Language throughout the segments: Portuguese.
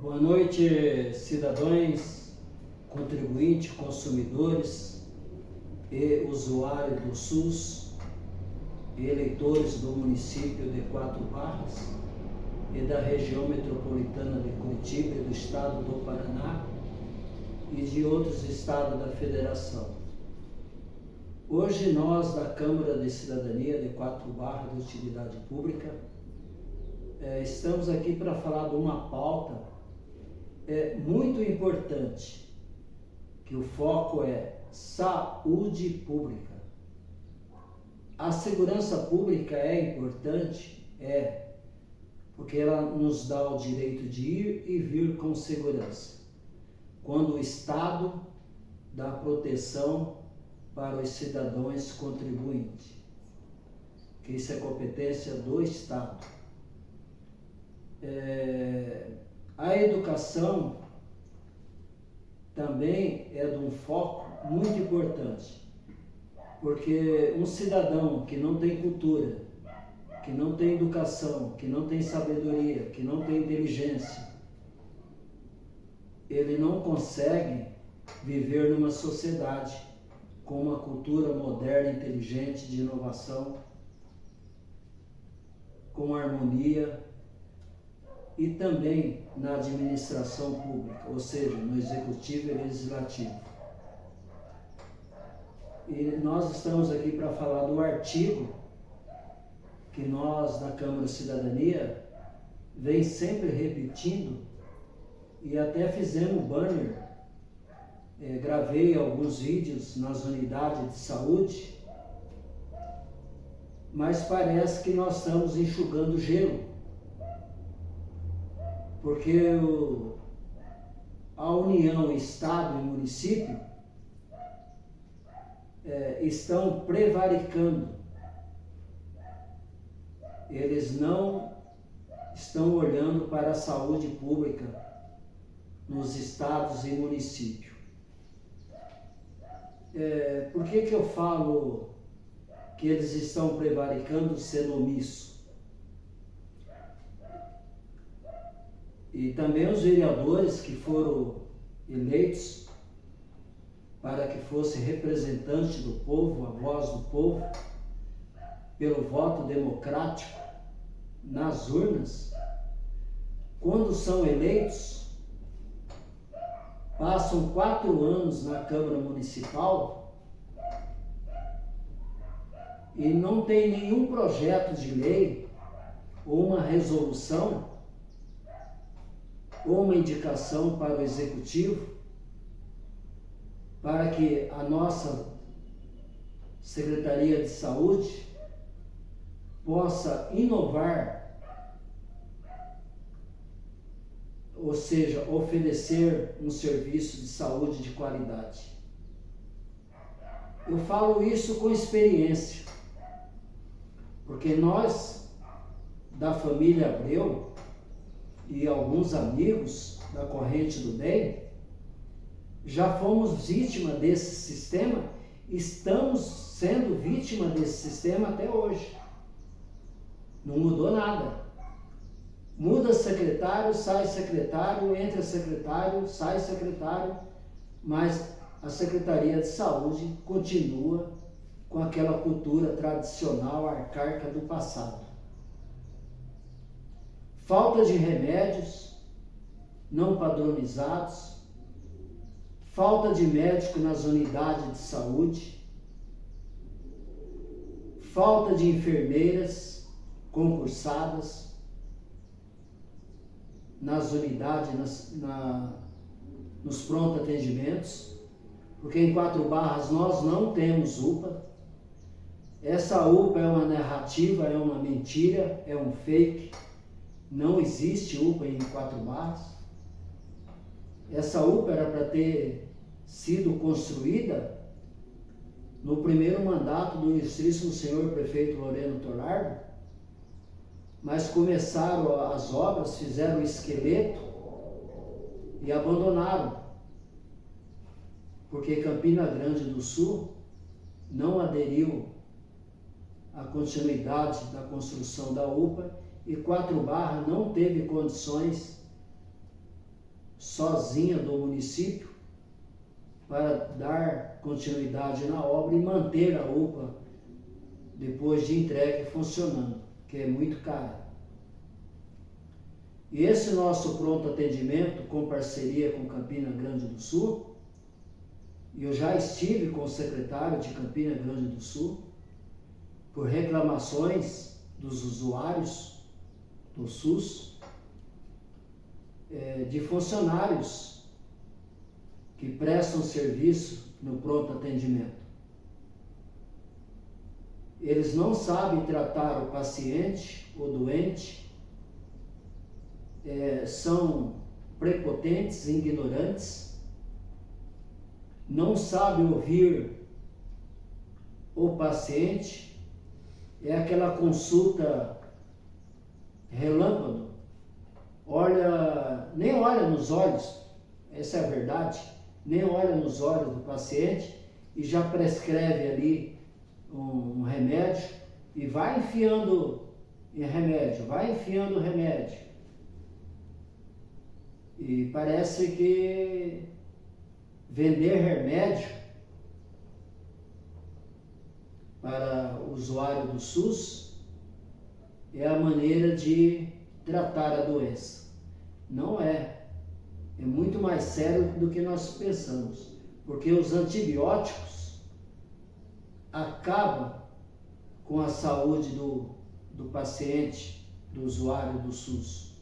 Boa noite, cidadãos, contribuintes, consumidores e usuários do SUS, e eleitores do município de Quatro Barras e da região metropolitana de Curitiba e do estado do Paraná e de outros estados da federação. Hoje nós da Câmara de Cidadania de Quatro Barras de Utilidade Pública estamos aqui para falar de uma pauta muito importante, que o foco é saúde pública. A segurança pública é importante, porque ela nos dá o direito de ir e vir com segurança, quando o Estado dá proteção para os cidadãos contribuintes, que isso é competência do Estado. A educação também é de um foco muito importante, porque um cidadão que não tem cultura, que não tem educação, que não tem sabedoria, que não tem inteligência, ele não consegue viver numa sociedade com uma cultura moderna, inteligente, de inovação, com harmonia, e também na administração pública, ou seja, no executivo e legislativo. E nós estamos aqui para falar do artigo que nós, da Câmara Cidadania, vem sempre repetindo, e até fizemos banner, gravei alguns vídeos nas unidades de saúde, mas parece que nós estamos enxugando gelo, porque a União, Estado e município estão prevaricando. Eles não estão olhando para a saúde pública nos estados e municípios. Por que eu falo que eles estão prevaricando sendo omisso? E também os vereadores que foram eleitos para que fosse representante do povo, a voz do povo, pelo voto democrático nas urnas, quando são eleitos, passam 4 anos na Câmara Municipal e não tem nenhum projeto de lei ou uma resolução ou uma indicação para o Executivo para que a nossa Secretaria de Saúde possa inovar, ou seja, oferecer um serviço de saúde de qualidade. Eu falo isso com experiência, porque nós, da família Abreu, e alguns amigos da corrente do bem, já fomos vítima desse sistema, estamos sendo vítima desse sistema até hoje. Não mudou nada. Muda secretário, sai secretário, entra secretário, sai secretário, mas a Secretaria de Saúde continua com aquela cultura tradicional, arcaica do passado. Falta de remédios não padronizados, falta de médico nas unidades de saúde, falta de enfermeiras concursadas nas unidades, nos pronto atendimentos, porque em Quatro Barras nós não temos UPA. Essa UPA é uma narrativa, é uma mentira, é um fake. Não existe UPA em Quatro Barras. Essa UPA era para ter sido construída no primeiro mandato do ilustríssimo senhor prefeito Loreno Torlardo, mas começaram as obras, fizeram o esqueleto e abandonaram, porque Campina Grande do Sul não aderiu à continuidade da construção da UPA e Quatro Barras não teve condições sozinha do município para dar continuidade na obra e manter a UPA depois de entregue funcionando, que é muito cara. E esse nosso pronto atendimento, com parceria com Campina Grande do Sul, e eu já estive com o secretário de Campina Grande do Sul, por reclamações dos usuários do SUS, de funcionários que prestam serviço no pronto atendimento. Eles não sabem tratar o paciente, o doente, são prepotentes, ignorantes, não sabem ouvir o paciente, é aquela consulta relâmpago, nem olha nos olhos, essa é a verdade, nem olha nos olhos do paciente e já prescreve ali um remédio e vai enfiando remédio. E parece que vender remédio para o usuário do SUS é a maneira de tratar a doença. Não é. É muito mais sério do que nós pensamos. Porque os antibióticos acabam com a saúde do paciente, do usuário do SUS.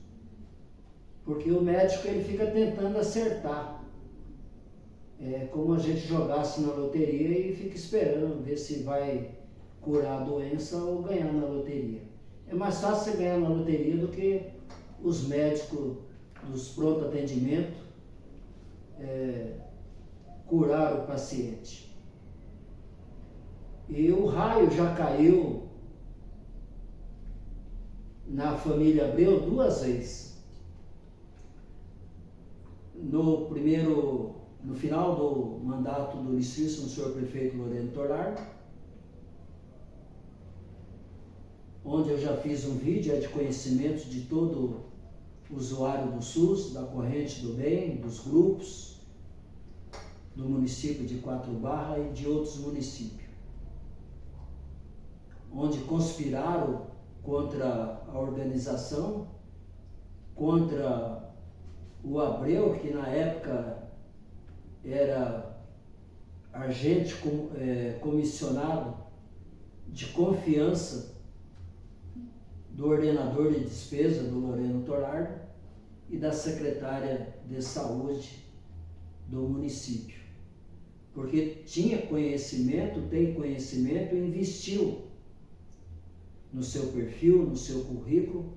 Porque o médico ele fica tentando acertar. É como a gente jogasse na loteria e fica esperando ver se vai curar a doença ou ganhar na loteria. É mais fácil você ganhar na loteria do que os médicos dos pronto atendimento curar o paciente. E o raio já caiu na família Abreu 2 vezes. No final do mandato do ilustríssimo senhor prefeito Loreno Torlar, onde eu já fiz um vídeo de conhecimento de todo usuário do SUS, da corrente do bem, dos grupos, do município de Quatro Barras e de outros municípios, onde conspiraram contra a organização, contra o Abreu, que na época era agente comissionado de confiança do ordenador de despesa, do Loreno Torlar, e da secretária de saúde do município. Porque tinha conhecimento, tem conhecimento e investiu no seu perfil, no seu currículo,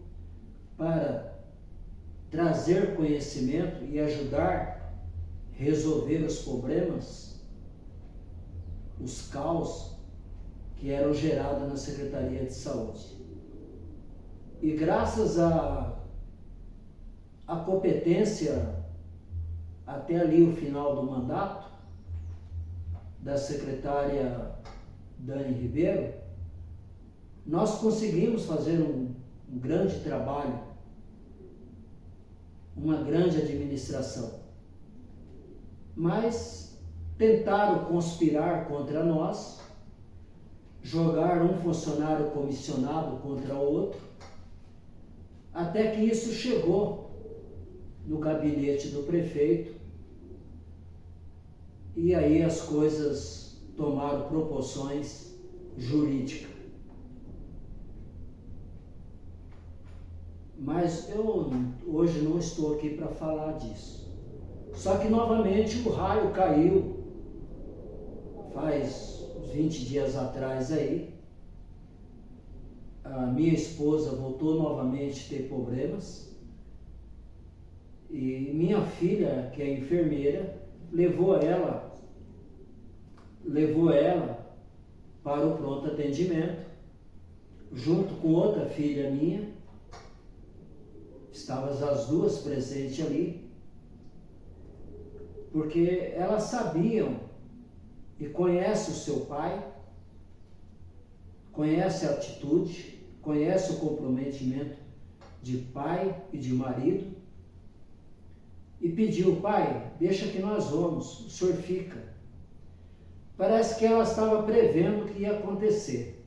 para trazer conhecimento e ajudar a resolver os problemas, os caos que eram gerados na Secretaria de Saúde. E graças à competência até ali o final do mandato da secretária Dani Ribeiro, nós conseguimos fazer um grande trabalho, uma grande administração. Mas tentaram conspirar contra nós, jogar um funcionário comissionado contra o outro, até que isso chegou no gabinete do prefeito, e aí as coisas tomaram proporções jurídicas. Mas eu hoje não estou aqui para falar disso. Só que novamente o raio caiu faz uns 20 dias atrás aí. A minha esposa voltou novamente a ter problemas. E minha filha, que é enfermeira, levou ela para o pronto atendimento, junto com outra filha minha. Estávamos as duas presentes ali, porque elas sabiam e conhecem o seu pai, conhecem a atitude, conhecem o comprometimento de pai e de marido, e pediu: pai, deixa que nós vamos, o senhor fica. Parece que ela estava prevendo o que ia acontecer.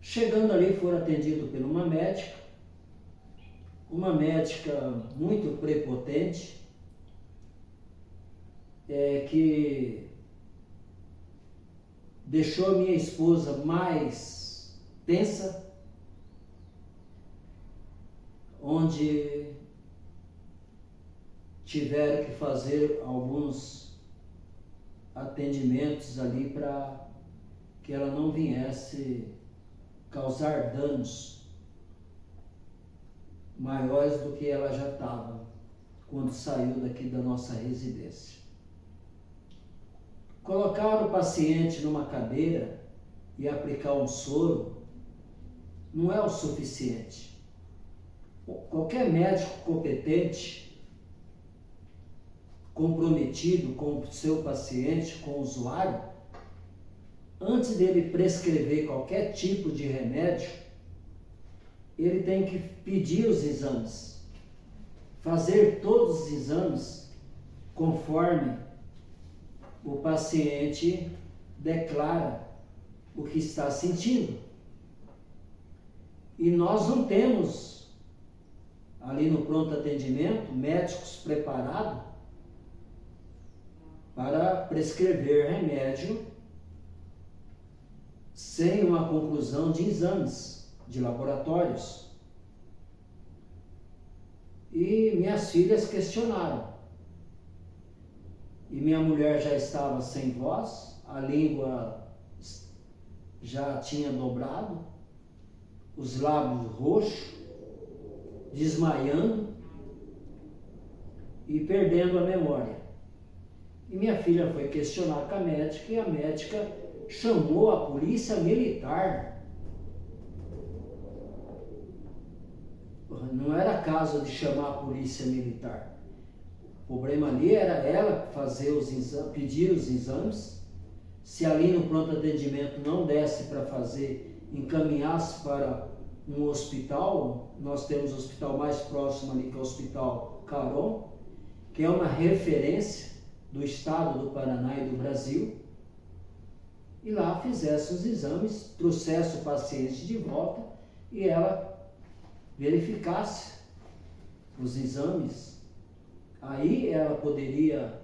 Chegando ali, foram atendidos por uma médica muito prepotente, que deixou a minha esposa mais tensa, onde tiveram que fazer alguns atendimentos ali para que ela não viesse causar danos maiores do que ela já estava quando saiu daqui da nossa residência. Colocar o paciente numa cadeira e aplicar um soro não é o suficiente. Qualquer médico competente, comprometido com o seu paciente, com o usuário, antes dele prescrever qualquer tipo de remédio, ele tem que pedir os exames, fazer todos os exames conforme o paciente declara o que está sentindo. E nós não temos ali no pronto atendimento médicos preparados para prescrever remédio sem uma conclusão de exames de laboratórios. E minhas filhas questionaram. E minha mulher já estava sem voz, a língua já tinha dobrado, os lábios roxos, desmaiando e perdendo a memória. E minha filha foi questionar com a médica, e a médica chamou a polícia militar. Não era caso de chamar a polícia militar. O problema ali era ela fazer os exames, pedir os exames. Se ali no pronto atendimento não desse para fazer, encaminhasse para um hospital. Nós temos o hospital mais próximo ali, que é o Hospital Caron, que é uma referência do estado do Paraná e do Brasil. E lá fizesse os exames, trouxesse o paciente de volta e ela verificasse os exames. Aí ela poderia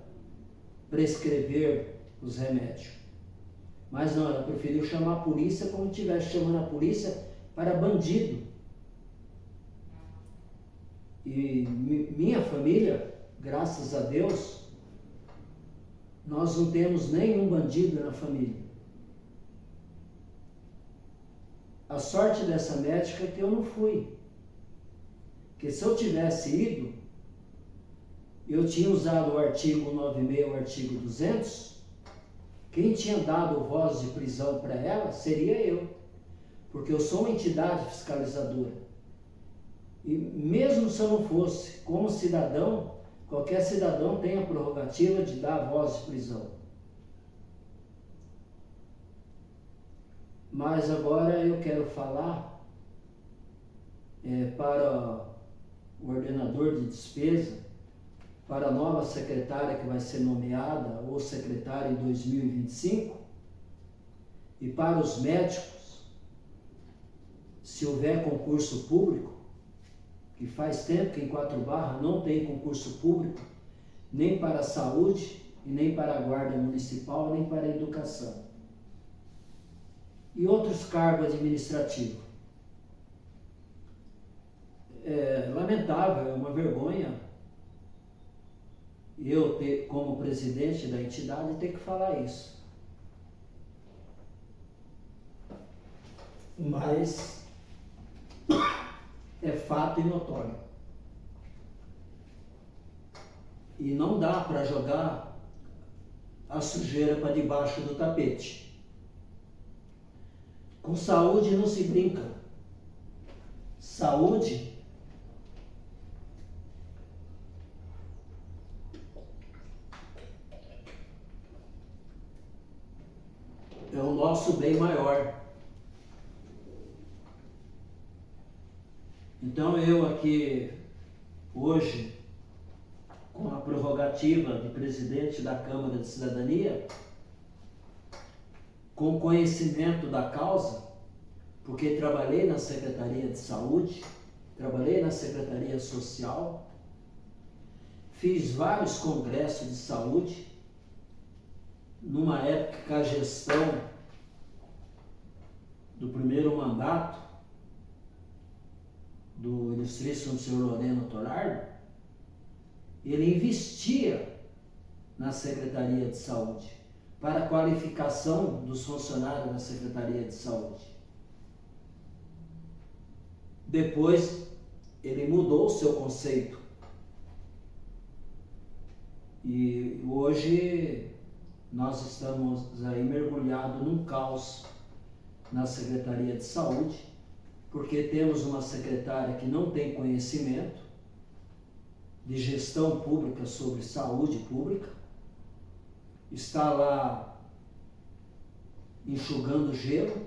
prescrever os remédios. Mas não, ela preferiu chamar a polícia como se estivesse chamando a polícia para bandido. E minha família, graças a Deus, nós não temos nenhum bandido na família. A sorte dessa médica é que eu não fui. Porque se eu tivesse ido, eu tinha usado o artigo 96, o artigo 200, quem tinha dado voz de prisão para ela seria eu. Porque eu sou uma entidade fiscalizadora. E mesmo se eu não fosse, como cidadão, qualquer cidadão tem a prerrogativa de dar voz de prisão. Mas agora eu quero falar para o ordenador de despesa, para a nova secretária que vai ser nomeada, ou secretária em 2025, e para os médicos, se houver concurso público, que faz tempo que em Quatro Barras não tem concurso público, nem para a saúde, e nem para a guarda municipal, nem para a educação. E outros cargos administrativos. É lamentável, é uma vergonha eu ter, como presidente da entidade, ter que falar isso. Mas é fato e notório. E não dá para jogar a sujeira para debaixo do tapete. Com saúde não se brinca. Saúde é o nosso bem maior. Então eu aqui hoje, com a prerrogativa de presidente da Câmara de Cidadania, com conhecimento da causa, porque trabalhei na Secretaria de Saúde, trabalhei na Secretaria Social, fiz vários congressos de saúde, numa época que a gestão do primeiro mandato do ilustríssimo senhor Loreno Torardo, ele investia na Secretaria de Saúde, para a qualificação dos funcionários da Secretaria de Saúde. Depois, ele mudou o seu conceito. E hoje, nós estamos aí mergulhados num caos na Secretaria de Saúde, porque temos uma secretária que não tem conhecimento de gestão pública sobre saúde pública, está lá enxugando gelo.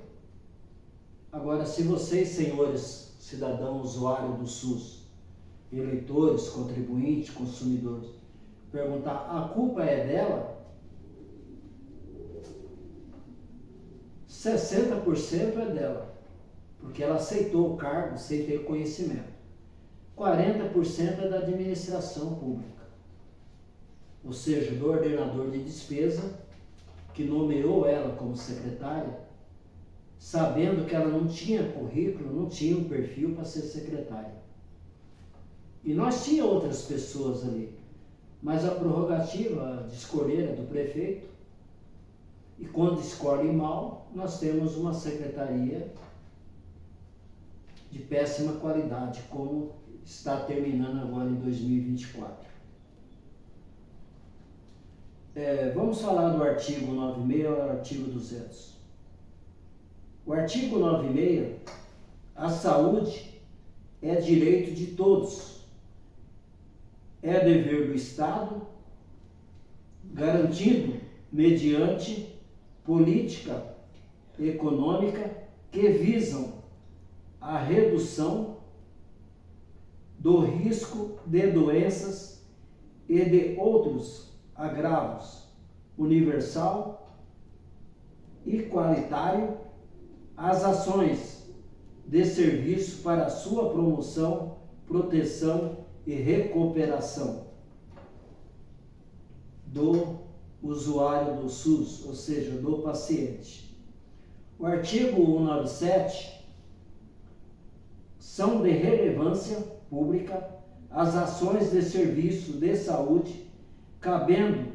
Agora, se vocês, senhores cidadãos usuários do SUS, eleitores, contribuintes, consumidores, perguntar, a culpa é dela? 60% é dela, porque ela aceitou o cargo sem ter conhecimento. 40% é da administração pública, ou seja, do ordenador de despesa, que nomeou ela como secretária, sabendo que ela não tinha currículo, não tinha um perfil para ser secretária. E nós tínhamos outras pessoas ali, mas a prerrogativa de escolher é do prefeito, e quando escolhe mal, nós temos uma secretaria de péssima qualidade, como está terminando agora em 2024. Vamos falar do artigo 96 ao artigo 200. O artigo 96, a saúde é direito de todos, é dever do Estado, garantido mediante política econômica que visam a redução do risco de doenças e de outros agravos, universal e qualitário, as ações de serviço para sua promoção, proteção e recuperação do usuário do SUS, ou seja, do paciente. O artigo 197 são de relevância pública as ações de serviço de saúde, cabendo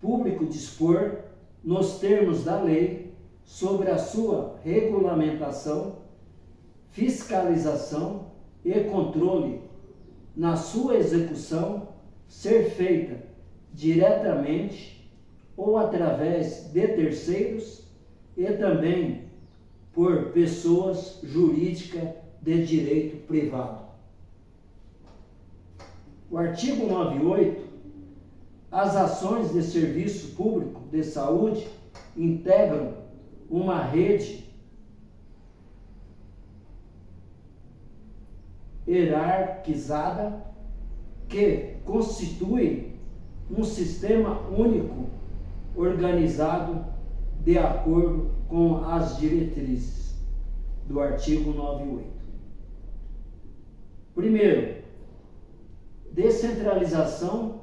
público dispor, nos termos da lei, sobre a sua regulamentação, fiscalização e controle na sua execução, ser feita diretamente ou através de terceiros e também por pessoas jurídicas de direito privado. O artigo 98, as ações de serviço público de saúde integram uma rede hierarquizada que constitui um sistema único organizado de acordo com as diretrizes do artigo 98. Primeiro, descentralização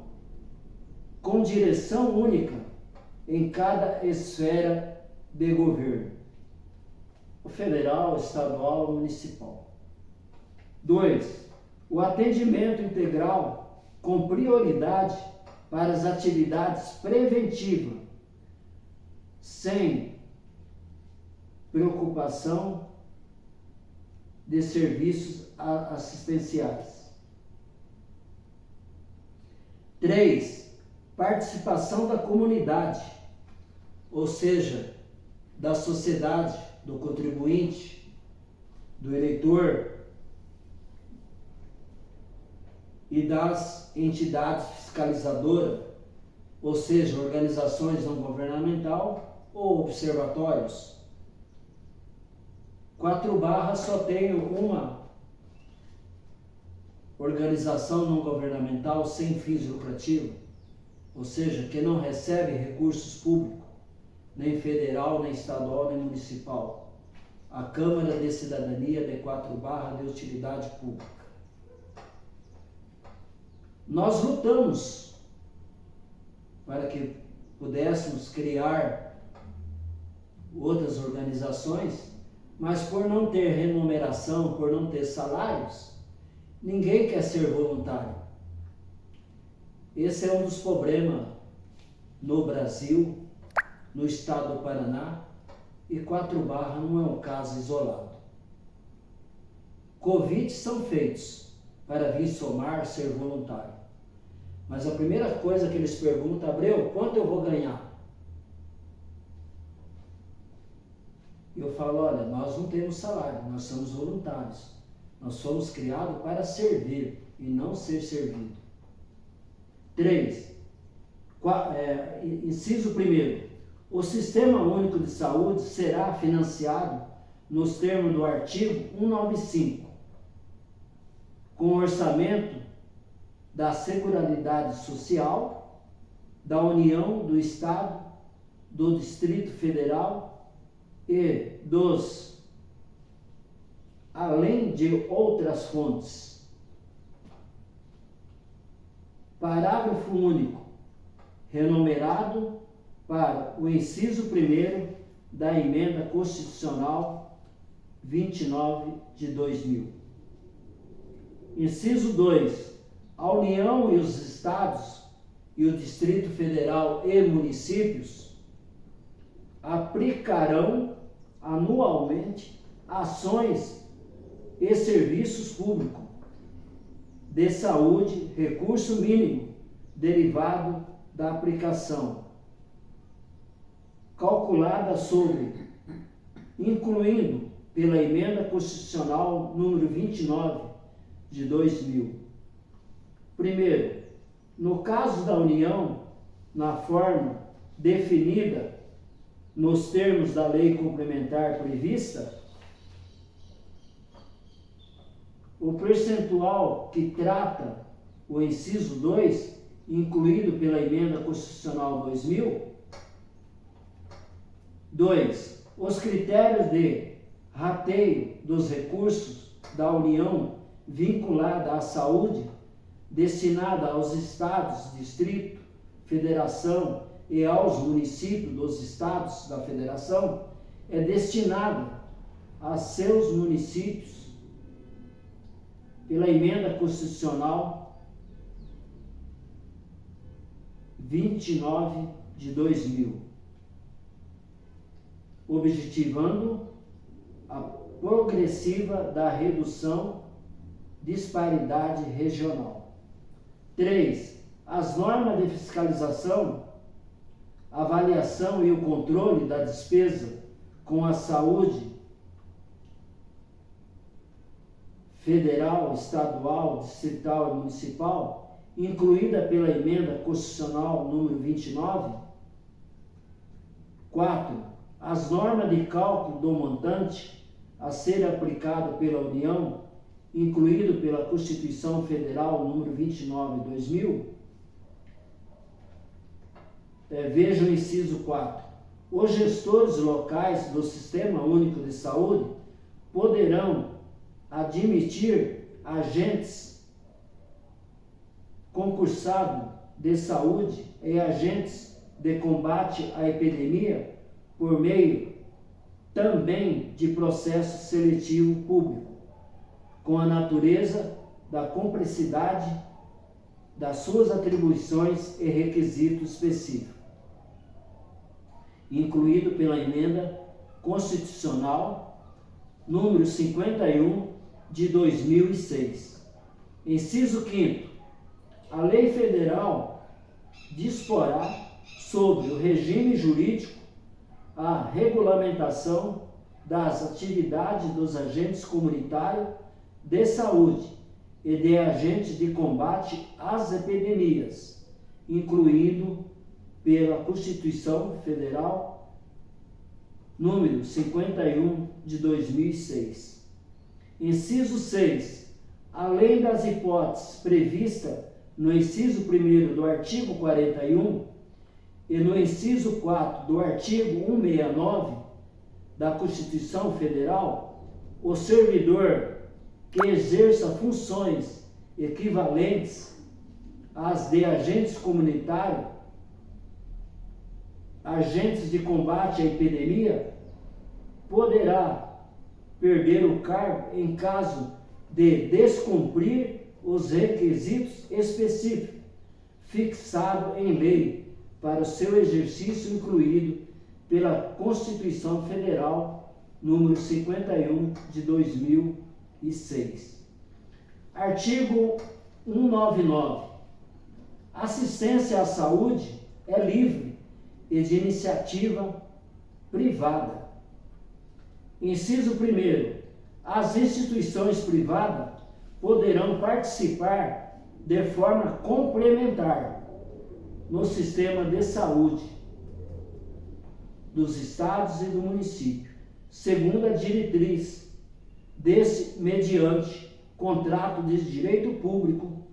com direção única em cada esfera de governo, o federal, estadual, municipal. 2. O atendimento integral com prioridade para as atividades preventivas, sem preocupação de serviços assistenciais. 3. Participação da comunidade, ou seja, da sociedade, do contribuinte, do eleitor e das entidades fiscalizadoras, ou seja, organizações não governamental ou observatórios. 4 barras só tenho uma organização não governamental sem fins lucrativos, ou seja, que não recebe recursos públicos, nem federal, nem estadual, nem municipal. A Câmara de Cidadania de 4 de utilidade pública. Nós lutamos para que pudéssemos criar outras organizações, mas por não ter remuneração, por não ter salários, ninguém quer ser voluntário. Esse é um dos problemas no Brasil, no estado do Paraná, e 4 não é um caso isolado. Convites são feitos para vir somar, ser voluntário. Mas a primeira coisa que eles perguntam, Abreu, quanto eu vou ganhar? Eu falo, olha, nós não temos salário, nós somos voluntários. Nós somos criados para servir e não ser servido. 3. Inciso 1º. O Sistema Único de Saúde será financiado nos termos do artigo 195, com orçamento da Seguridade Social, da União, do Estado, do Distrito Federal e dos, além de outras fontes. Parágrafo único, renumerado para o inciso 1º da Emenda Constitucional 29 de 2000. Inciso 2. A União e os Estados e o Distrito Federal e municípios aplicarão anualmente ações e serviços públicos de saúde, recurso mínimo derivado da aplicação, calculada sobre, incluindo pela Emenda Constitucional número 29 de 2000. Primeiro, no caso da União, na forma definida nos termos da lei complementar prevista, o percentual que trata o inciso 2, incluído pela Emenda Constitucional 2000. 2. Os critérios de rateio dos recursos da União vinculada à saúde, destinada aos estados, distrito, federação e aos municípios dos estados da federação, é destinada a seus municípios pela Emenda Constitucional 29 de 2000, objetivando a progressiva da redução disparidade regional. 3. As normas de fiscalização, avaliação e o controle da despesa com a saúde federal, estadual, distrital e municipal, incluída pela Emenda Constitucional número 29. 4. As normas de cálculo do montante a ser aplicado pela União, incluído pela Constituição Federal número 29 de 2000. Veja o inciso 4. Os gestores locais do Sistema Único de Saúde poderão admitir agentes concursados de saúde e agentes de combate à epidemia por meio também de processo seletivo público, com a natureza da complexidade das suas atribuições e requisitos específicos, incluído pela Emenda Constitucional número 51 de 2006. Inciso 5º. A lei federal disporá sobre o regime jurídico, a regulamentação das atividades dos agentes comunitários de saúde e de agentes de combate às epidemias, incluindo pela Constituição Federal número 51 de 2006. Inciso 6. além das hipóteses previstas no inciso 1º do artigo 41 e no inciso 4 do artigo 169 da Constituição Federal, o servidor que exerça funções equivalentes às de agentes comunitários, agentes de combate à epidemia, poderá perder o cargo em caso de descumprir os requisitos específicos fixados em lei para o seu exercício, incluído pela Constituição Federal número 51 de 2006. Artigo 199. Assistência à saúde é livre e de iniciativa privada. Inciso 1º. As instituições privadas poderão participar de forma complementar no sistema de saúde dos estados e do município, segundo a diretriz desse, mediante contrato de direito público,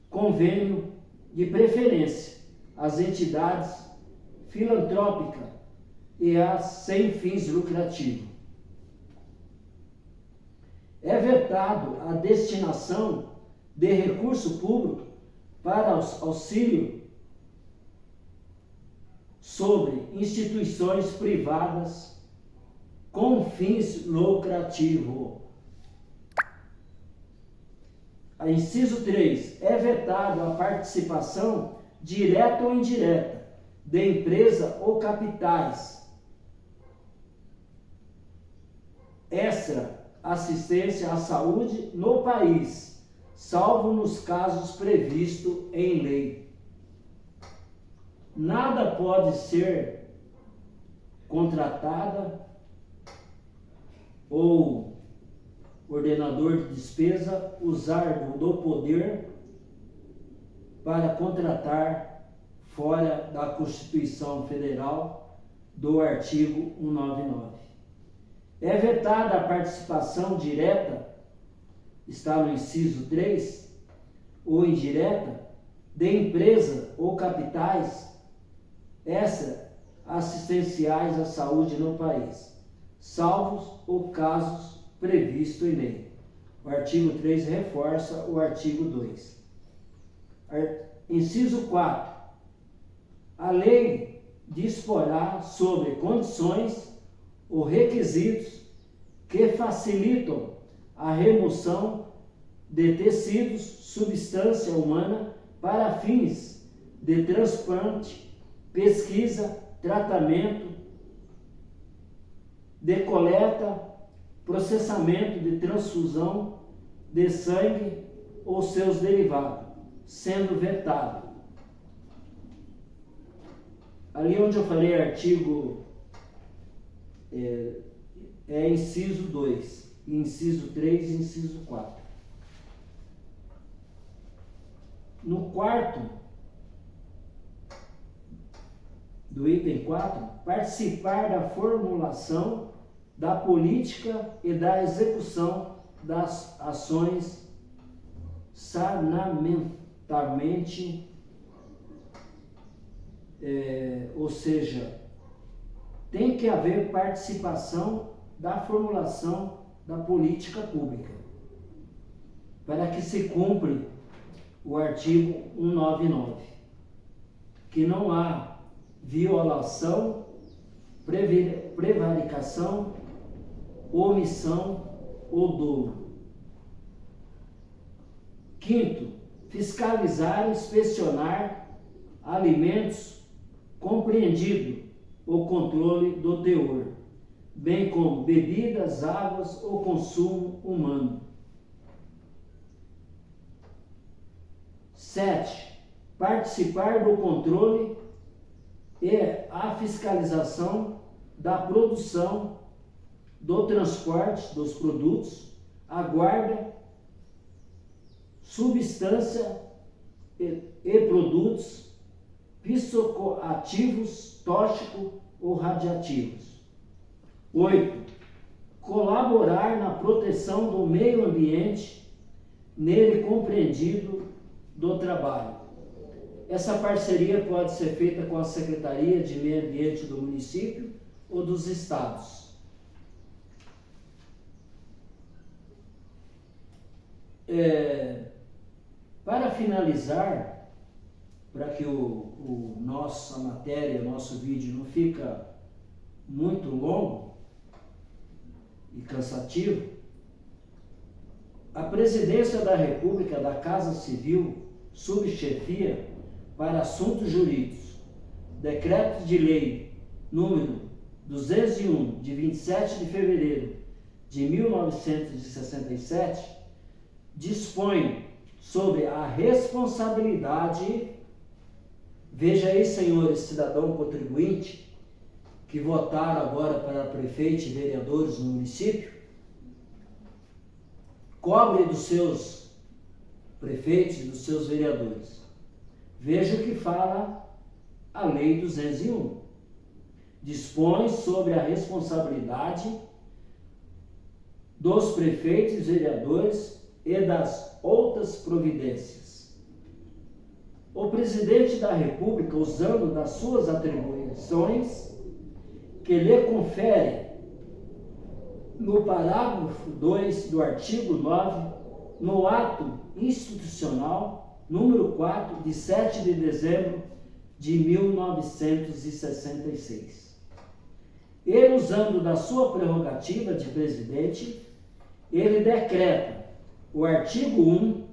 convênio, de preferência, as entidades filantrópicas e as sem fins lucrativos. É vetado a destinação de recurso público para auxílio sobre instituições privadas com fins lucrativos. Inciso 3. É vetado a participação direta ou indireta de empresa ou capitais extra assistência à saúde no país, salvo nos casos previstos em lei. Nada pode ser contratada ou ordenador de despesa usar do poder para contratar fora da Constituição Federal do artigo 199. É vetada a participação direta, está no inciso 3, ou indireta, de empresa ou capitais extra assistenciais à saúde no país, salvos os casos previstos em lei. O artigo 3 reforça o artigo 2. Inciso 4. A lei disporá sobre condições ou requisitos que facilitam a remoção de tecidos, substância humana para fins de transplante, pesquisa, tratamento, de coleta, processamento de transfusão de sangue ou seus derivados, sendo vetado. Ali onde eu falei artigo inciso 2, inciso 3 e inciso 4. No quarto do item 4, participar da formulação da política e da execução das ações sanamentalmente, ou seja, tem que haver participação da formulação da política pública, para que se cumpra o artigo 199, que não há violação, prevaricação, omissão ou dolo. Quinto, fiscalizar e inspecionar alimentos, compreendido o controle do teor, bem como bebidas, águas ou consumo humano. 7. Participar do controle e a fiscalização da produção, do transporte dos produtos, a guarda, substância e produtos psicoativos, tóxicos ou radiativos. 8. Colaborar na proteção do meio ambiente nele compreendido do trabalho. Essa parceria pode ser feita com a Secretaria de Meio Ambiente do município ou dos estados. Para finalizar, para que a matéria, o nosso vídeo não fica muito longo e cansativo, a Presidência da República da Casa Civil, Subchefia para Assuntos Jurídicos, Decreto de Lei número 201, de 27 de fevereiro de 1967, dispõe sobre a responsabilidade, veja aí, senhores cidadão contribuinte, que votaram agora para prefeito e vereadores no município, cobre dos seus prefeitos e dos seus vereadores. Veja o que fala a Lei 201. Dispõe sobre a responsabilidade dos prefeitos e vereadores e das outras providências. O presidente da República, usando das suas atribuições que lhe confere no parágrafo 2 do artigo 9, no ato institucional número 4, de 7 de dezembro de 1966. Ele, usando da sua prerrogativa de presidente, ele decreta o artigo 1,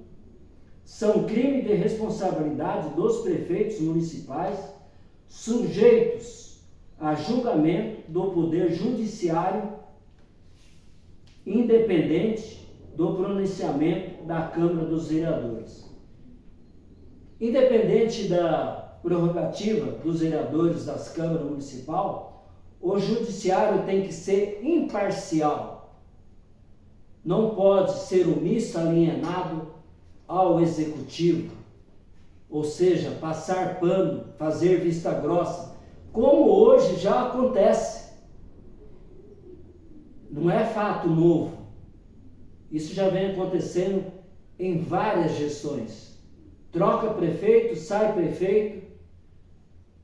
são crime de responsabilidade dos prefeitos municipais sujeitos a julgamento do Poder Judiciário independente do pronunciamento da Câmara dos Vereadores. Independente da prerrogativa dos vereadores das câmaras municipal, o judiciário tem que ser imparcial. Não pode ser omisso, alienado ao executivo, ou seja, passar pano, fazer vista grossa, como hoje já acontece. Não é fato novo. Isso já vem acontecendo em várias gestões. Troca prefeito, sai prefeito,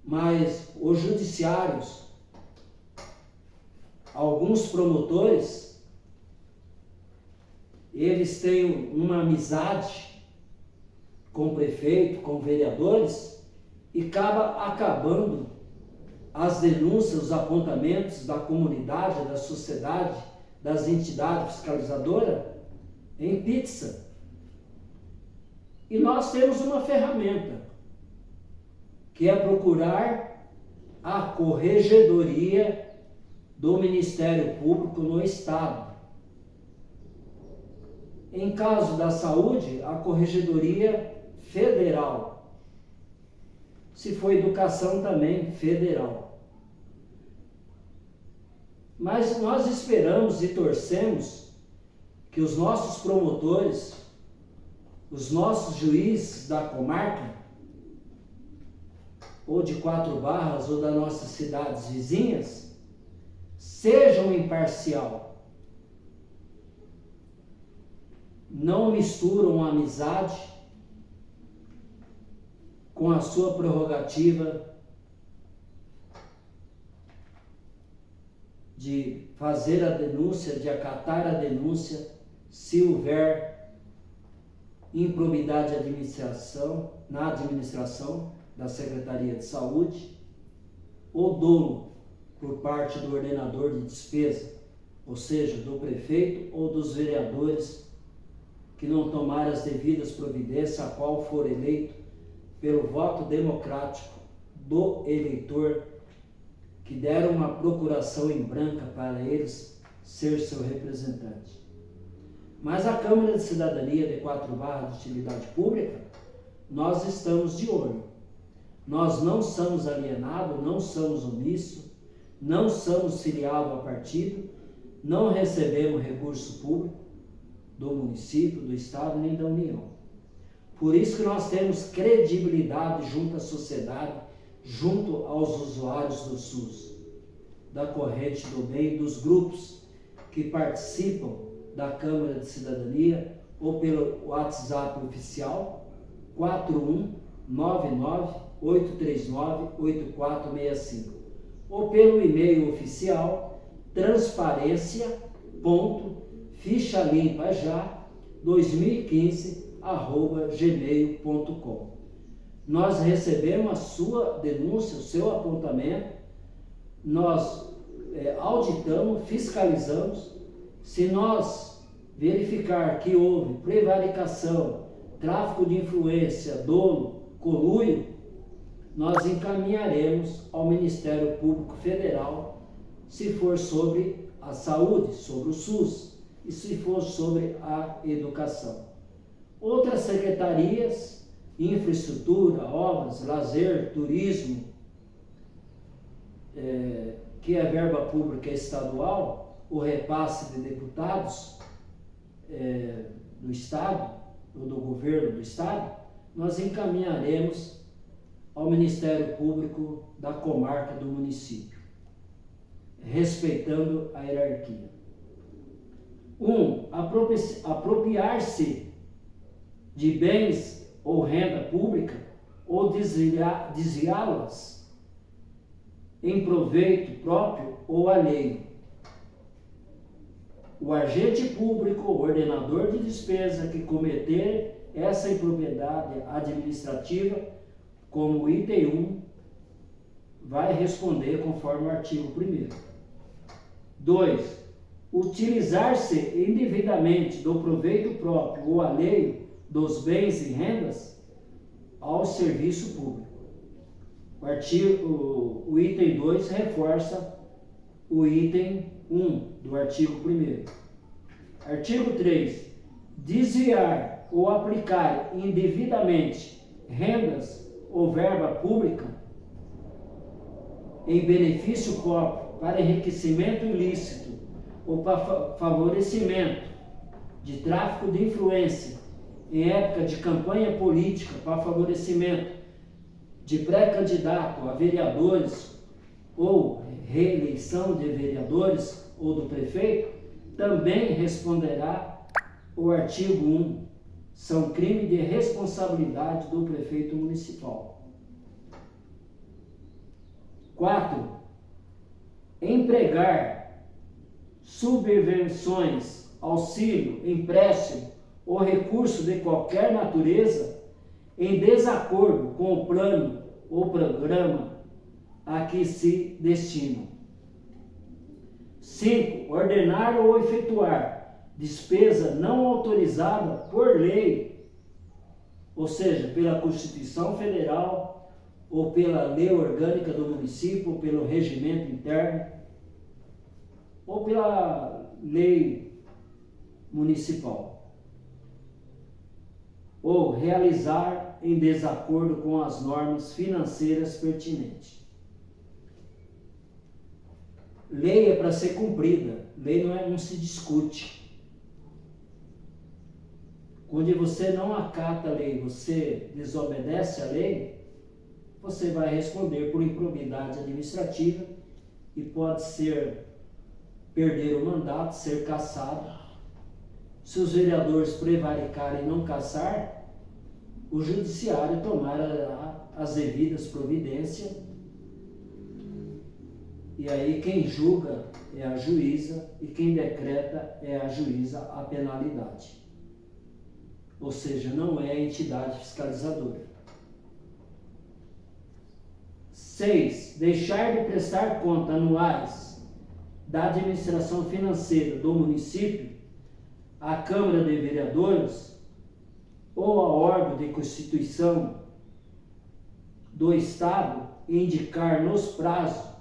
mas os judiciários, alguns promotores, eles têm uma amizade com o prefeito, com vereadores, e acaba acabando as denúncias, os apontamentos da comunidade, da sociedade, das entidades fiscalizadoras em pizza. E nós temos uma ferramenta, que é procurar a corregedoria do Ministério Público no Estado. Em caso da saúde, a corregedoria federal. Se for educação, também federal. Mas nós esperamos e torcemos que os nossos promotores, os nossos juízes da comarca, ou de Quatro Barras, ou das nossas cidades vizinhas, sejam imparcial. Não misturam a amizade com a sua prerrogativa de fazer a denúncia, de acatar a denúncia, se houver improbidade na administração da Secretaria de Saúde, ou dolo por parte do ordenador de despesa, ou seja, do prefeito ou dos vereadores que não tomaram as devidas providências, a qual for eleito pelo voto democrático do eleitor, que deram uma procuração em branca para eles ser seu representante. Mas a Câmara de Cidadania de Quatro Barras de Utilidade Pública, nós estamos de olho. Nós não somos alienados, não somos omissos, não somos filiados a partido, não recebemos recurso público do município, do estado, nem da União. Por isso que nós temos credibilidade junto à sociedade, junto aos usuários do SUS, da corrente do bem, dos grupos que participam da Câmara de Cidadania, ou pelo WhatsApp oficial 41998398465 ou pelo e-mail oficial transparência.ficalimpajá2015@gmail.com. Nós recebemos a sua denúncia, o seu apontamento, nós auditamos, fiscalizamos. Se nós verificar que houve prevaricação, tráfico de influência, dolo, conluio, nós encaminharemos ao Ministério Público Federal, se for sobre a saúde, sobre o SUS, e se for sobre a educação. Outras secretarias, infraestrutura, obras, lazer, turismo, que é verba pública estadual, o repasse de deputados do Estado, ou do governo do Estado, nós encaminharemos ao Ministério Público da comarca do município, respeitando a hierarquia. 1. Apropriar-se de bens ou renda pública ou desviá-las em proveito próprio ou alheio. O agente público, o ordenador de despesa que cometer essa impropriedade administrativa, como item 1, vai responder conforme o artigo 1º. 2. Utilizar-se indevidamente do proveito próprio ou alheio dos bens e rendas ao serviço público. O item 2 reforça o item 1 do artigo 1º. Artigo 3. Desviar ou aplicar indevidamente rendas ou verba pública em benefício próprio para enriquecimento ilícito ou para favorecimento de tráfico de influência em época de campanha política, para favorecimento de pré-candidato a vereadores ou reeleição de vereadores ou do prefeito, também responderá o artigo 1. São crime de responsabilidade do prefeito municipal. 4. Empregar subvenções, auxílio, empréstimo ou recurso de qualquer natureza em desacordo com o plano ou programa a que se destinam. 5. Ordenar ou efetuar despesa não autorizada por lei, ou seja, pela Constituição Federal, ou pela lei orgânica do município, ou pelo regimento interno, ou pela lei municipal, ou realizar em desacordo com as normas financeiras pertinentes. Lei é para ser cumprida, lei não se discute. Quando você não acata a lei, você desobedece a lei, você vai responder por improbidade administrativa e pode perder o mandato, ser cassado. Se os vereadores prevaricarem e não cassar, o judiciário tomará as devidas providências. E aí quem julga é a juíza e quem decreta é a juíza a penalidade. Ou seja, não é a entidade fiscalizadora. 6. Deixar de prestar conta anuais da administração financeira do município à Câmara de Vereadores ou ao órgão de constituição do Estado e indicar nos prazos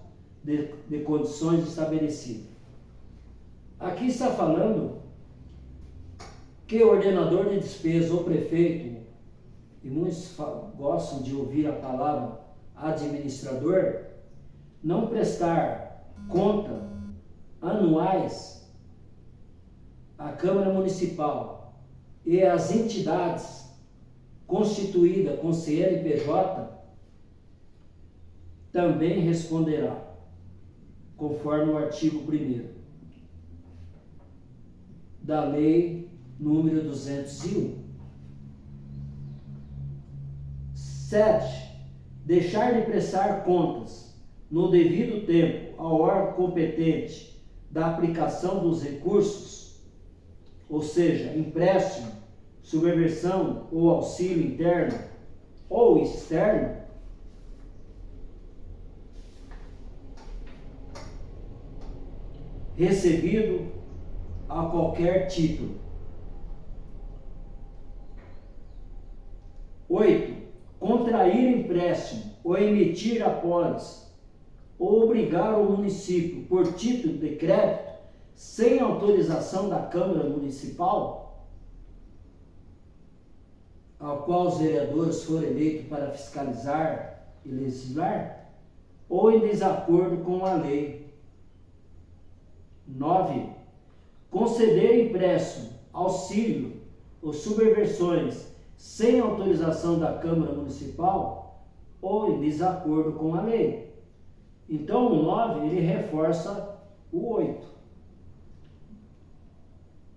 de condições estabelecidas. Aqui está falando que o ordenador de despesa ou prefeito, e muitos gostam de ouvir a palavra administrador, não prestar conta anuais à Câmara Municipal e às entidades constituídas com CNPJ, também responderá, conforme o artigo 1º da Lei número 201. 7. Deixar de prestar contas no devido tempo ao órgão competente da aplicação dos recursos, ou seja, empréstimo, subversão ou auxílio interno ou externo, recebido a qualquer título. 8. Contrair empréstimo ou emitir apólice ou obrigar o município por título de crédito sem autorização da Câmara Municipal, ao qual os vereadores foram eleitos para fiscalizar e legislar, ou em desacordo com a lei. 9. Conceder empréstimo, auxílio ou subversões sem autorização da Câmara Municipal ou em desacordo com a lei. Então, o 9, ele reforça o 8.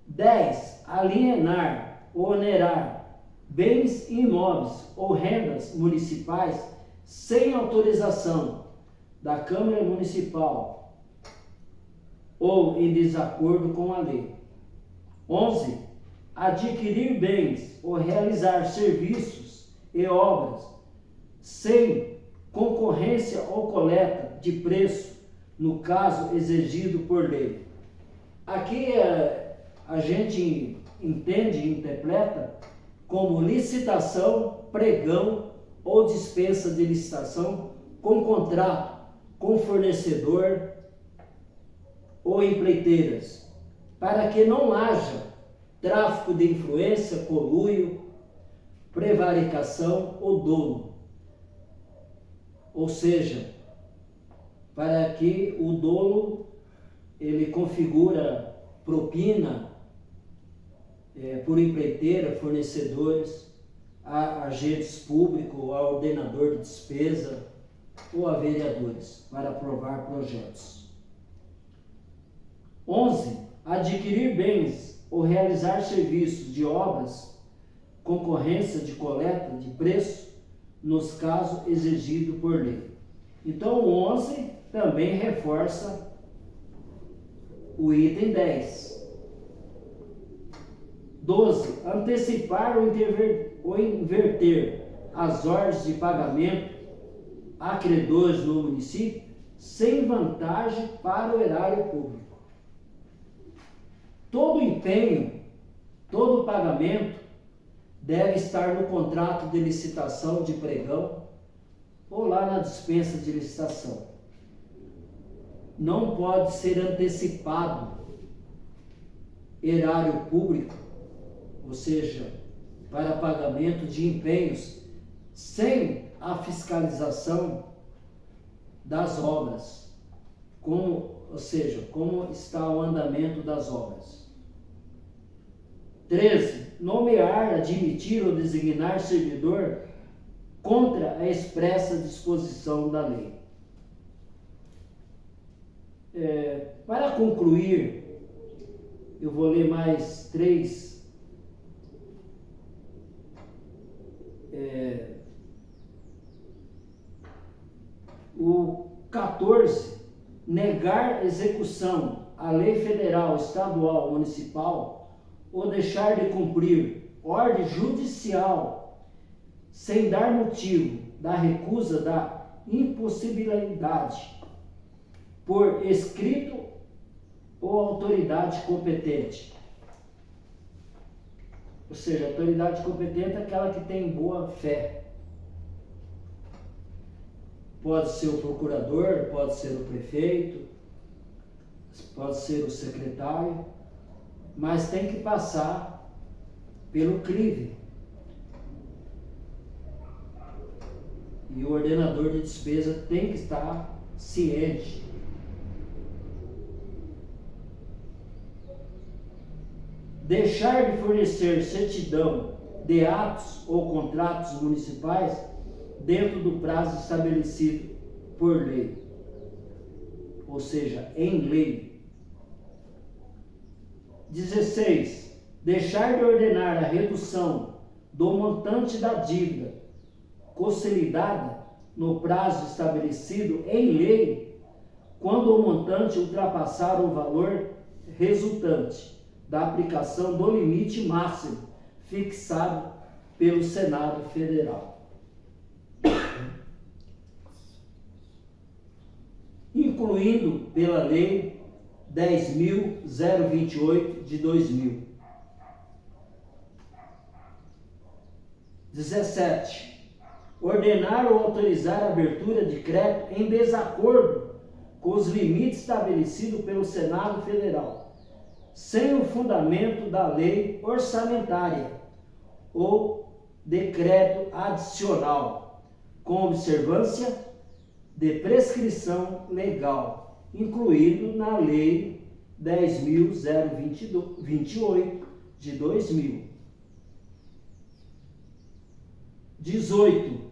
10. Alienar ou onerar bens imóveis ou rendas municipais sem autorização da Câmara Municipal ou em desacordo com a lei. 11. Adquirir bens ou realizar serviços e obras sem concorrência ou coleta de preço, no caso exigido por lei. Aqui a gente entende e interpreta como licitação, pregão ou dispensa de licitação com contrato com fornecedor ou empreiteiras, para que não haja tráfico de influência, conluio, prevaricação ou dolo. Ou seja, para que o dolo ele configura propina por empreiteira, fornecedores, a agentes públicos, a ordenador de despesa ou a vereadores para aprovar projetos. 11. Adquirir bens ou realizar serviços de obras, concorrência de coleta de preço, nos casos exigidos por lei. Então, o 11 também reforça o item 10. 12. Antecipar ou inverter as ordens de pagamento a credores no município sem vantagem para o erário público. Todo empenho, todo pagamento deve estar no contrato de licitação de pregão ou lá na dispensa de licitação. Não pode ser antecipado erário público, ou seja, para pagamento de empenhos, sem a fiscalização das obras, como está o andamento das obras. 13. Nomear, admitir ou designar servidor contra a expressa disposição da lei. Para concluir, eu vou ler mais 3 o 14, negar execução à lei federal, estadual, municipal ou deixar de cumprir ordem judicial sem dar motivo da recusa da impossibilidade por escrito ou autoridade competente. Ou seja, a autoridade competente é aquela que tem boa fé. Pode ser o procurador, pode ser o prefeito, pode ser o secretário, mas tem que passar pelo crivo. E o ordenador de despesa tem que estar ciente. Deixar de fornecer certidão de atos ou contratos municipais dentro do prazo estabelecido por lei, ou seja, em lei. 16. deixar de ordenar a redução do montante da dívida consolidada no prazo estabelecido em lei, quando o montante ultrapassar o valor resultante da aplicação do limite máximo fixado pelo Senado Federal. Incluindo pela Lei 10.028 de 2000. 17. Ordenar ou autorizar a abertura de crédito em desacordo com os limites estabelecidos pelo Senado Federal, sem o fundamento da lei orçamentária ou decreto adicional, com observância de prescrição legal, incluído na Lei 10.028 de 2000. 18.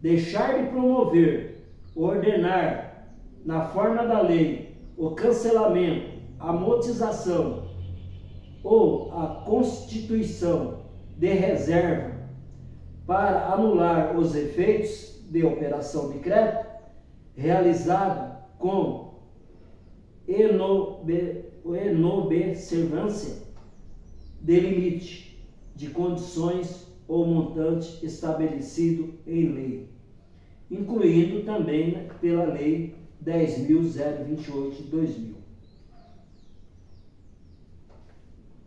Deixar de promover, ordenar, na forma da lei, o cancelamento, a amortização ou a constituição de reserva para anular os efeitos de operação de crédito realizada com inobservância de limite de condições ou montante estabelecido em lei, incluindo também pela Lei 10.028 de 2000.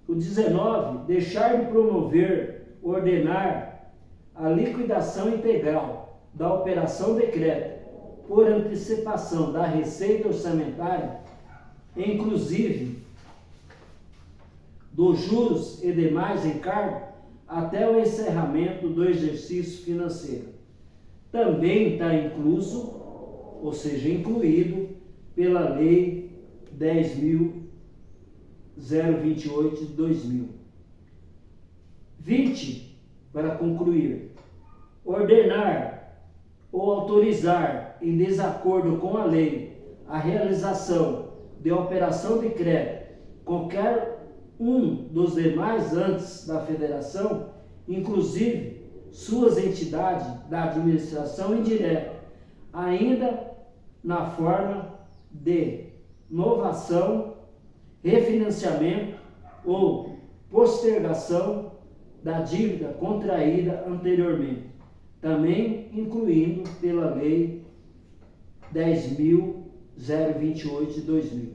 O 19, deixar de promover, ordenar a liquidação integral da operação de crédito por antecipação da receita orçamentária, inclusive dos juros e demais encargos, até o encerramento do exercício financeiro. Também está incluso, ou seja, incluído pela Lei 10.028 de 2000. 20, para concluir, ordenar ou autorizar, em desacordo com a lei, a realização de operação de crédito qualquer um dos demais entes da federação, inclusive suas entidades da administração indireta, ainda na forma de novação, refinanciamento ou postergação da dívida contraída anteriormente, também incluindo pela Lei 10.028 de 2000.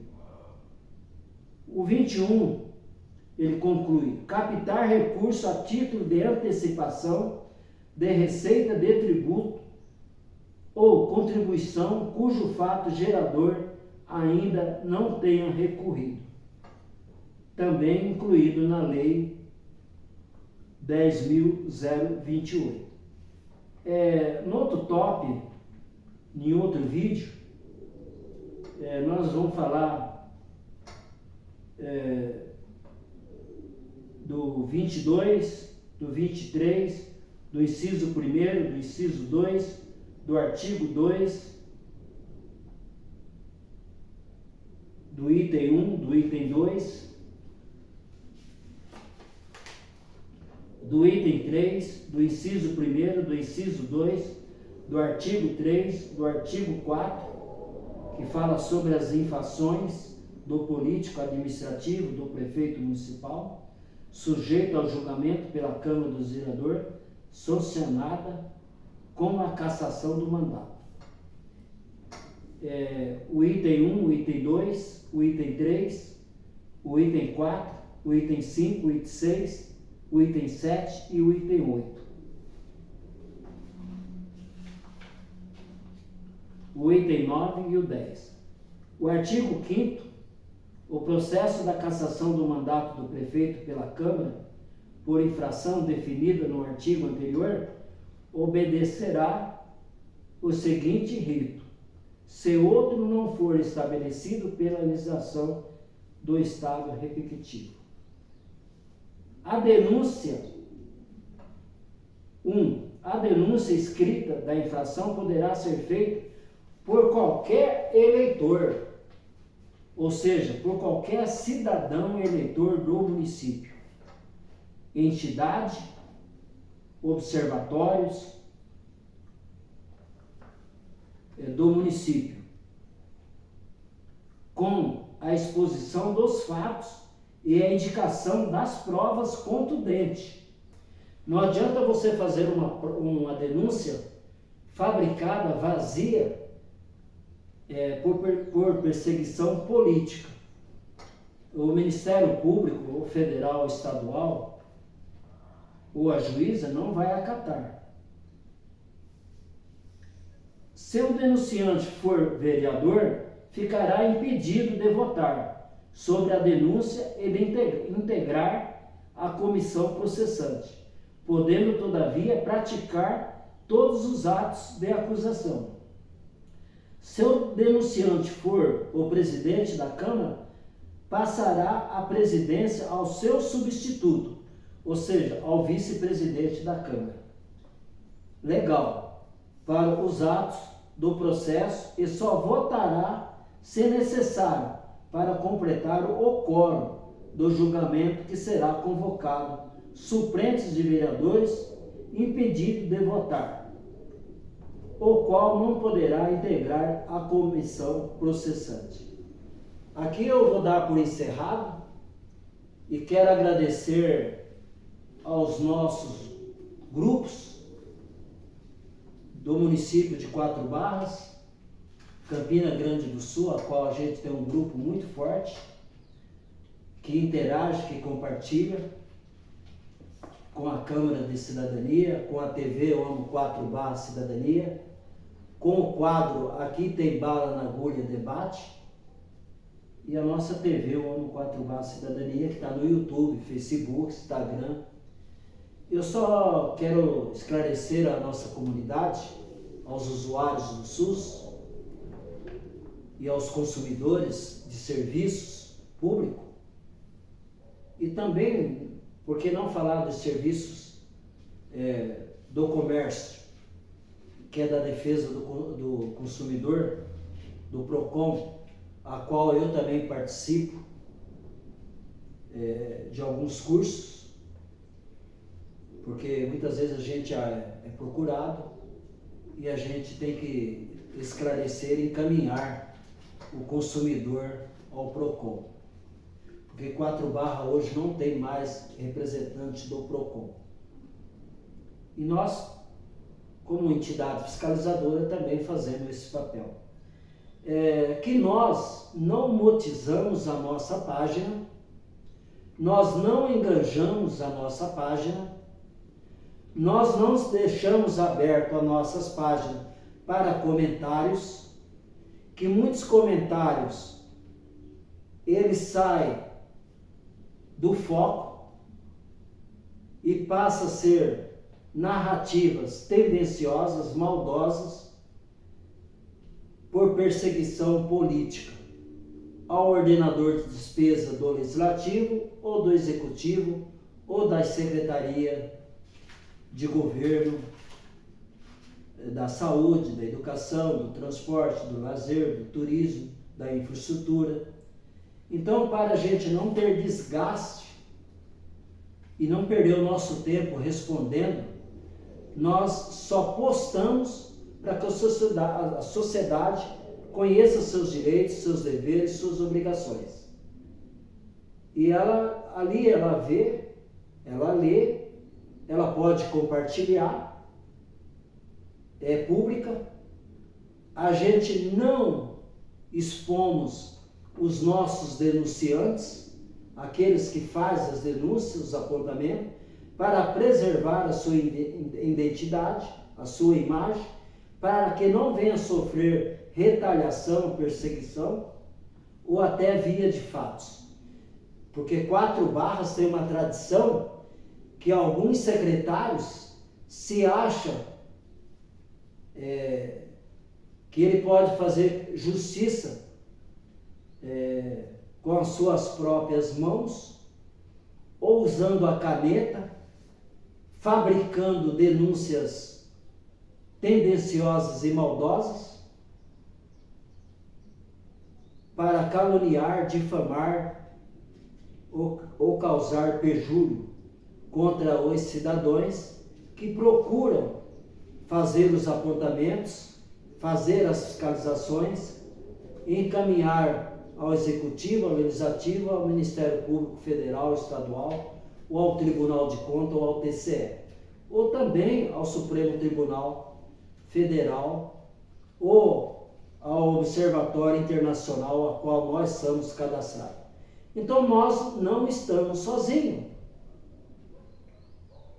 O 21, ele conclui: captar recurso a título de antecipação de receita de tributo ou contribuição cujo fato gerador ainda não tenha recorrido, também incluído na Lei 10.028. No outro tópico, em outro vídeo, nós vamos falar do 22, do 23, do inciso 1º, do inciso 2, do artigo 2, do item 1, do item 2, do item 3, do inciso 1º, do inciso 2, do artigo 3, do artigo 4, que fala sobre as infrações do político administrativo, do prefeito municipal, sujeito ao julgamento pela Câmara dos Vereadores, sancionada com a cassação do mandato. O item 1, o item 2, o item 3, o item 4, o item 5, o item 6, o item 7 e o item 8. O item 9 e o 10. O artigo 5º, o processo da cassação do mandato do prefeito pela Câmara, por infração definida no artigo anterior, obedecerá o seguinte rito: se outro não for estabelecido pela legislação do Estado respectivo. A denúncia escrita da infração poderá ser feita por qualquer eleitor, ou seja, por qualquer cidadão eleitor do município, entidade, observatórios do município, com a exposição dos fatos e a indicação das provas contundentes. Não adianta você fazer uma denúncia fabricada, vazia, por perseguição política. O Ministério Público, ou federal, ou estadual, ou a juíza não vai acatar. Se o denunciante for vereador, ficará impedido de votar sobre a denúncia e de integrar a comissão processante, podendo, todavia, praticar todos os atos de acusação. Se o denunciante for o presidente da Câmara, passará a presidência ao seu substituto, ou seja, ao vice-presidente da Câmara. Legal. Para os atos do processo e só votará se necessário para completar o quórum do julgamento que será convocado suplentes de vereadores impedidos de votar, o qual não poderá integrar a comissão processante. Aqui eu vou dar por encerrado e quero agradecer aos nossos grupos do município de Quatro Barras, Campina Grande do Sul, a qual a gente tem um grupo muito forte, que interage, que compartilha com a Câmara de Cidadania, com a TV Eu Amo Quatro Barras Cidadania, com o quadro Aqui Tem Bala na Agulha Debate, e a nossa TV Eu Amo Quatro Barras Cidadania, que está no YouTube, Facebook, Instagram. Eu só quero esclarecer a nossa comunidade, aos usuários do SUS e aos consumidores de serviços públicos, e também, por que não falar dos serviços do comércio, que é da defesa do consumidor, do PROCON, a qual eu também participo de alguns cursos, porque muitas vezes a gente é procurado e a gente tem que esclarecer e encaminhar o consumidor ao PROCON. Porque Quatro Barras hoje não tem mais representante do PROCON. E nós, como entidade fiscalizadora, também fazemos esse papel. Que nós não motizamos a nossa página, nós não enganjamos a nossa página, nós não deixamos aberto as nossas páginas para comentários, que muitos comentários eles saem do foco e passam a ser narrativas tendenciosas, maldosas, por perseguição política ao ordenador de despesa do Legislativo ou do Executivo ou da Secretaria de Governo, da Saúde, da Educação, do Transporte, do Lazer, do Turismo, da Infraestrutura. Então, para a gente não ter desgaste e não perder o nosso tempo respondendo, nós só postamos para que a sociedade conheça seus direitos, seus deveres, suas obrigações. E ela vê, ela lê, ela pode compartilhar, é pública. A gente não expomos os nossos denunciantes, aqueles que fazem as denúncias, os apontamentos, para preservar a sua identidade, a sua imagem, para que não venha sofrer retaliação, perseguição, ou até via de fatos. Porque Quatro Barras tem uma tradição que alguns secretários se acham que ele pode fazer justiça com as suas próprias mãos, ou usando a caneta, fabricando denúncias tendenciosas e maldosas para caluniar, difamar ou causar perjúrio contra os cidadãos que procuram fazer os apontamentos, fazer as fiscalizações, encaminhar ao Executivo, ao Legislativo, ao Ministério Público Federal, Estadual, ou ao Tribunal de Contas, ou ao TCE, ou também ao Supremo Tribunal Federal, ou ao Observatório Internacional, ao qual nós somos cadastrados. Então nós não estamos sozinhos.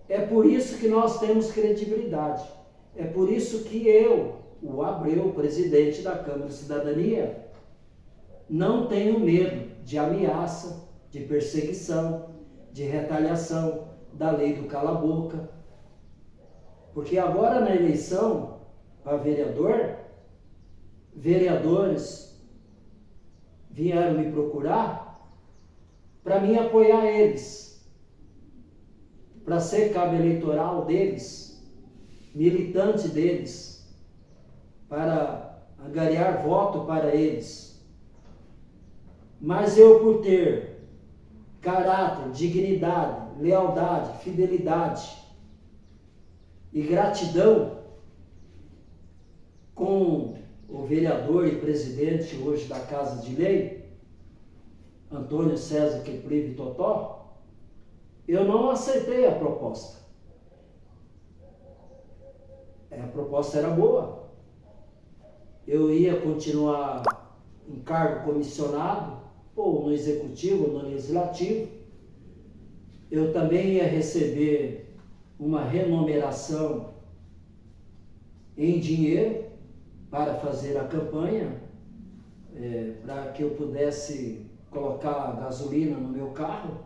É por isso que nós temos credibilidade. É por isso que eu, o Abreu, presidente da Câmara de Cidadania, não tenho medo de ameaça, de perseguição, de retaliação, da lei do cala-boca. Porque agora na eleição para vereador, vereadores vieram me procurar para mim apoiar eles, para ser cabo eleitoral deles, militante deles, para angariar voto para eles. Mas eu, por ter caráter, dignidade, lealdade, fidelidade e gratidão com o vereador e presidente hoje da Casa de Lei, Antônio César Keprive Totó, eu não aceitei a proposta. A proposta era boa. Eu ia continuar em cargo comissionado, ou no Executivo, ou no Legislativo. Eu também ia receber uma remuneração em dinheiro para fazer a campanha, para que eu pudesse colocar gasolina no meu carro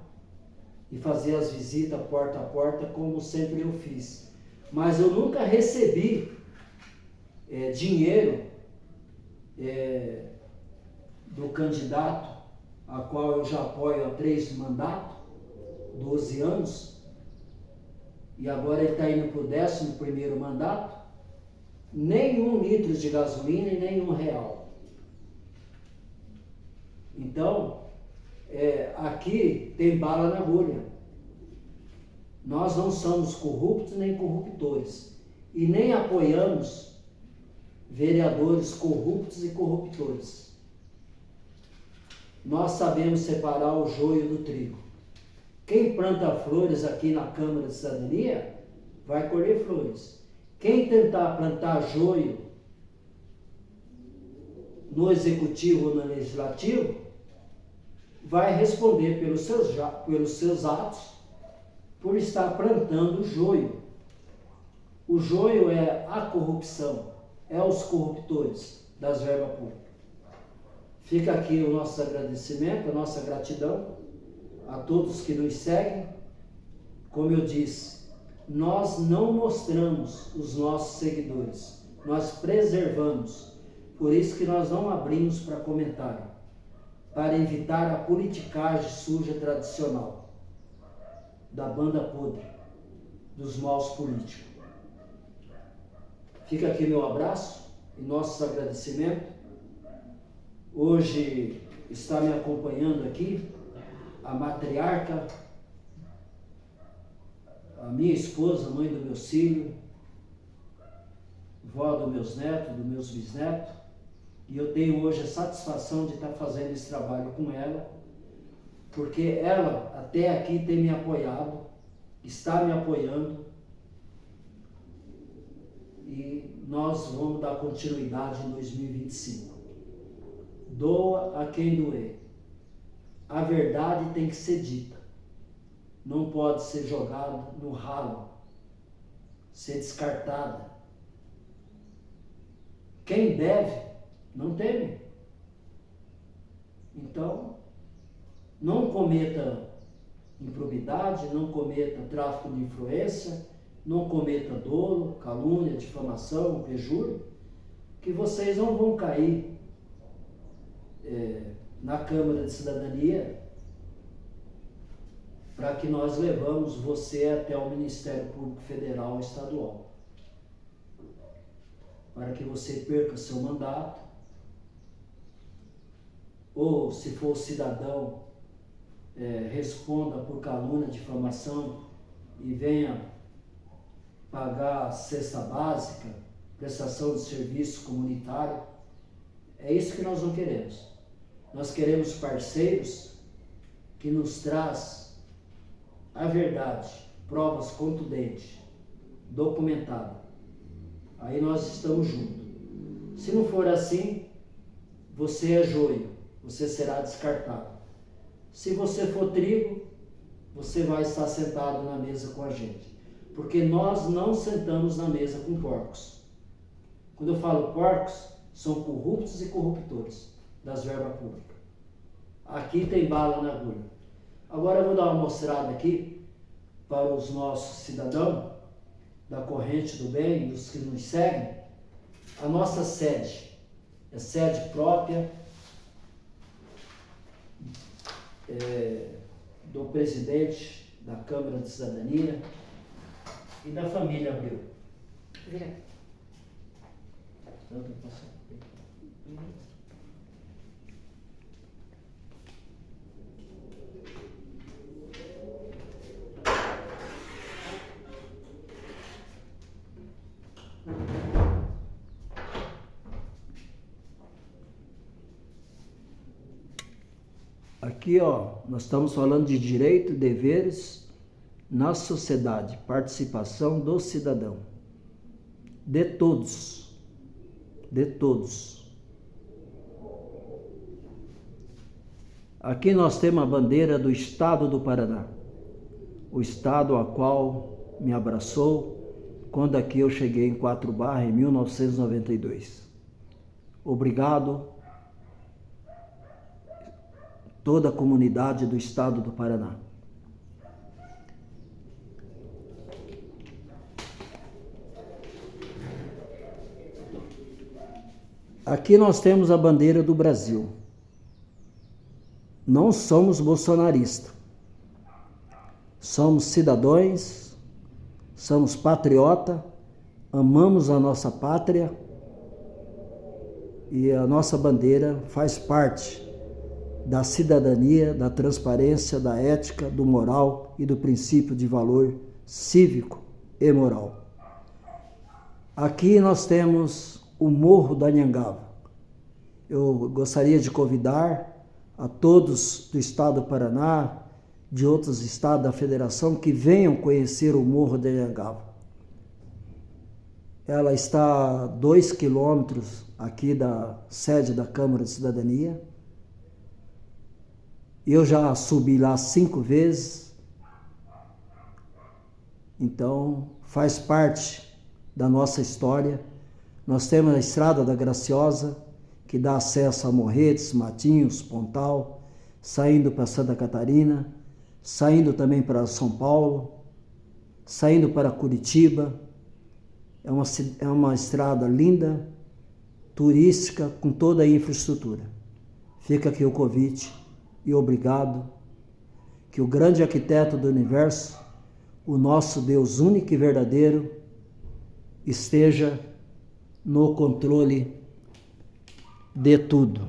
e fazer as visitas porta a porta, como sempre eu fiz. Mas eu nunca recebi dinheiro do candidato, a qual eu já apoio há 3 mandatos, 12 anos, e agora ele está indo para o 11º mandato, nem 1 litro de gasolina e nem R$1. Então, aqui tem bala na agulha. Nós não somos corruptos nem corruptores, e nem apoiamos vereadores corruptos e corruptores. Nós sabemos separar o joio do trigo. Quem planta flores aqui na Câmara de Cidadania vai colher flores. Quem tentar plantar joio no Executivo ou no Legislativo vai responder pelos seus atos, por estar plantando joio. O joio é a corrupção, é os corruptores das verbas públicas. Fica aqui o nosso agradecimento, a nossa gratidão a todos que nos seguem. Como eu disse, nós não mostramos os nossos seguidores, nós preservamos. Por isso que nós não abrimos para comentário, para evitar a politicagem suja tradicional da banda podre, dos maus políticos. Fica aqui meu abraço e nossos agradecimentos. Hoje está me acompanhando aqui a matriarca, a minha esposa, mãe do meu filho, vó dos meus netos, dos meus bisnetos, e eu tenho hoje a satisfação de estar fazendo esse trabalho com ela, porque ela até aqui tem me apoiado, está me apoiando, e nós vamos dar continuidade em 2025. Doa a quem doer. A verdade tem que ser dita. Não pode ser jogada no ralo, ser descartada. Quem deve, não teme. Então, não cometa improbidade, não cometa tráfico de influência, não cometa dolo, calúnia, difamação, perjúrio, que vocês não vão cair na Câmara de Cidadania, para que nós levamos você até o Ministério Público Federal e Estadual, para que você perca seu mandato, ou se for cidadão, responda por calúnia, difamação e venha pagar a cesta básica, prestação de serviço comunitário. É isso que nós não queremos. Nós queremos parceiros que nos traz a verdade, provas contundentes, documentadas. Aí nós estamos juntos. Se não for assim, você é joio, você será descartado. Se você for trigo, você vai estar sentado na mesa com a gente. Porque nós não sentamos na mesa com porcos. Quando eu falo porcos, são corruptos e corruptores das verbas públicas. Aqui tem bala na agulha. Agora eu vou dar uma mostrada aqui para os nossos cidadãos da corrente do bem, os que nos seguem. A nossa sede é sede própria do presidente da Câmara de Cidadania e da família Abreu. Vira. Aqui, ó, nós estamos falando de direito e deveres na sociedade, participação do cidadão, de todos, de todos. Aqui nós temos a bandeira do Estado do Paraná, o Estado a qual me abraçou quando aqui eu cheguei em Quatro Barras em 1992. Obrigado toda a comunidade do Estado do Paraná. Aqui nós temos a bandeira do Brasil. Não somos bolsonaristas. Somos cidadãos, somos patriotas, amamos a nossa pátria e a nossa bandeira faz parte da cidadania, da transparência, da ética, do moral e do princípio de valor cívico e moral. Aqui nós temos o Morro da Anhangava. Eu gostaria de convidar a todos do Estado do Paraná, de outros estados da Federação, que venham conhecer o Morro da Anhangava. Ela está a 2 quilômetros aqui da sede da Câmara de Cidadania. Eu já subi lá 5 vezes, então faz parte da nossa história. Nós temos a Estrada da Graciosa, que dá acesso a Morretes, Matinhos, Pontal, saindo para Santa Catarina, saindo também para São Paulo, saindo para Curitiba. É uma estrada linda, turística, com toda a infraestrutura. Fica aqui o convite. E obrigado, que o grande arquiteto do universo, o nosso Deus único e verdadeiro, esteja no controle de tudo.